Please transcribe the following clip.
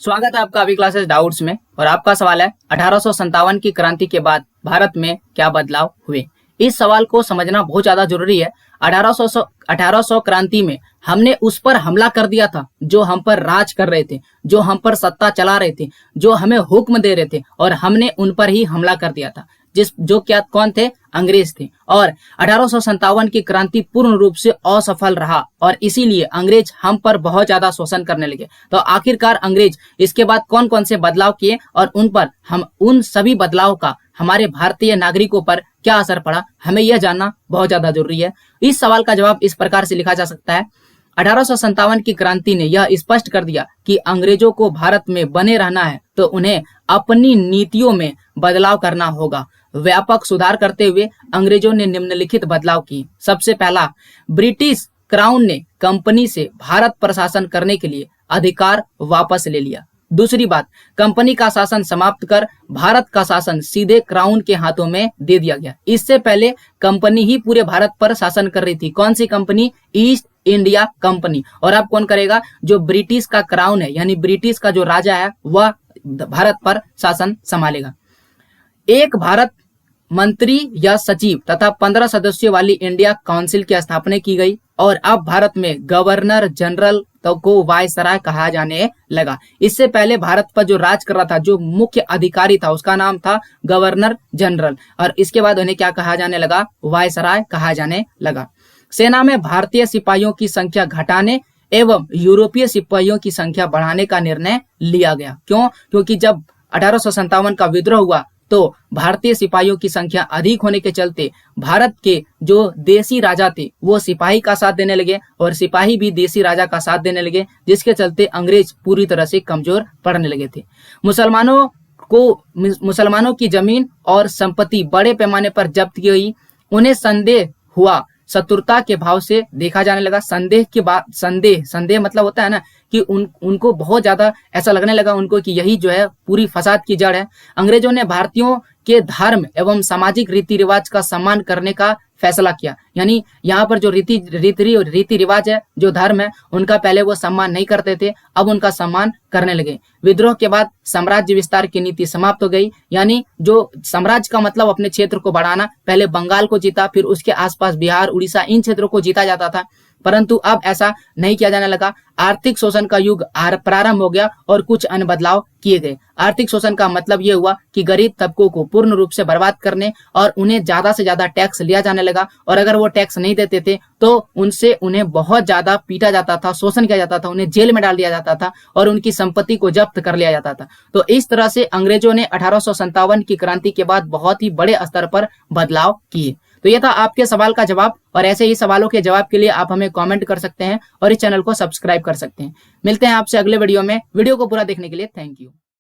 स्वागत है आपका अभी क्लासेस डाउट्स में। और आपका सवाल है 1857 की क्रांति के बाद भारत में क्या बदलाव हुए। इस सवाल को समझना बहुत ज्यादा जरूरी है। 1800 क्रांति में हमने उस पर हमला कर दिया था जो हम पर राज कर रहे थे, जो हम पर सत्ता चला रहे थे, जो हमें हुक्म दे रहे थे, और हमने उन पर ही हमला कर दिया था। कौन थे? अंग्रेज थे। और 1857 की क्रांति पूर्ण रूप से असफल रहा और इसीलिए अंग्रेज हम पर बहुत ज्यादा शोषण करने लगे। तो आखिरकार अंग्रेज इसके बाद कौन कौन से बदलाव किए और उन सभी बदलाव का हमारे भारतीय नागरिकों पर क्या असर पड़ा, हमें यह जानना बहुत ज्यादा जरूरी है। इस सवाल का जवाब इस प्रकार से लिखा जा सकता है। 1857 की क्रांति ने यह स्पष्ट कर दिया कि अंग्रेजों को भारत में बने रहना है तो उन्हें अपनी नीतियों में बदलाव करना होगा। व्यापक सुधार करते हुए अंग्रेजों ने निम्नलिखित बदलाव किए। सबसे पहला, ब्रिटिश क्राउन ने कंपनी से भारत पर शासन करने के लिए अधिकार वापस ले लिया। दूसरी बात, कंपनी का शासन समाप्त कर भारत का शासन सीधे क्राउन के हाथों में दे दिया गया। इससे पहले कंपनी ही पूरे भारत पर शासन कर रही थी। कौन सी कंपनी? East India company. और अब कौन करेगा? जो ब्रिटिश का क्राउन है, यानी ब्रिटिश का जो राजा है, वह भारत पर शासन संभालेगा। एक भारत मंत्री या सचिव तथा 15 सदस्यों वाली इंडिया काउंसिल की स्थापना की गई और अब भारत में गवर्नर जनरल को वायसराय कहा जाने लगा। इससे पहले भारत पर जो राज कर रहा था, जो मुख्य अधिकारी था, उसका नाम था गवर्नर जनरल, और इसके बाद उन्हें क्या कहा जाने लगा? वायसराय कहा जाने लगा। सेना में भारतीय सिपाहियों की संख्या घटाने एवं यूरोपीय सिपाहियों की संख्या बढ़ाने का निर्णय लिया गया। क्यों? क्योंकि जब 1857 का विद्रोह हुआ तो भारतीय सिपाहियों की संख्या अधिक होने के चलते भारत के जो देसी राजा थे वो सिपाही का साथ देने लगे और सिपाही भी देसी राजा का साथ देने लगे, जिसके चलते अंग्रेज पूरी तरह से कमजोर पड़ने लगे थे। मुसलमानों की जमीन और संपत्ति बड़े पैमाने पर जब्त की गई। उन्हें संदेह हुआ, शत्रुता के भाव से देखा जाने लगा। संदेह मतलब होता है ना कि उनको बहुत ज्यादा ऐसा लगने लगा उनको कि यही जो है पूरी फसाद की जड़ है। अंग्रेजों ने भारतीयों के धर्म एवं सामाजिक रीति रिवाज का सम्मान करने का फैसला किया। यानी यहाँ पर जो रीति रिवाज है, जो धर्म है, उनका पहले वो सम्मान नहीं करते थे, अब उनका सम्मान करने लगे। विद्रोह के बाद साम्राज्य विस्तार की नीति समाप्त हो गई। यानी जो साम्राज्य का मतलब अपने क्षेत्र को बढ़ाना, पहले बंगाल को जीता, फिर उसके आसपास बिहार, उड़ीसा, इन क्षेत्रों को जीता जाता था, परंतु अब ऐसा नहीं किया जाने लगा। आर्थिक शोषण का युग प्रारंभ हो गया और कुछ अन्य बदलाव किए गए। आर्थिक शोषण का मतलब यह हुआ कि गरीब तबकों को पूर्ण रूप से बर्बाद करने और उन्हें ज्यादा से ज्यादा टैक्स लिया जाने लगा, और अगर वो टैक्स नहीं देते थे तो उन्हें बहुत ज्यादा पीटा जाता था, शोषण किया जाता था, उन्हें जेल में डाल दिया जाता था और उनकी संपत्ति को जब्त कर लिया जाता था। तो इस तरह से अंग्रेजों ने 1857 की क्रांति के बाद बहुत ही बड़े स्तर पर बदलाव किए। तो यह था आपके सवाल का जवाब, और ऐसे ही सवालों के जवाब के लिए आप हमें कमेंट कर सकते हैं और इस चैनल को सब्सक्राइब कर सकते हैं। मिलते हैं आपसे अगले वीडियो में। वीडियो को पूरा देखने के लिए थैंक यू।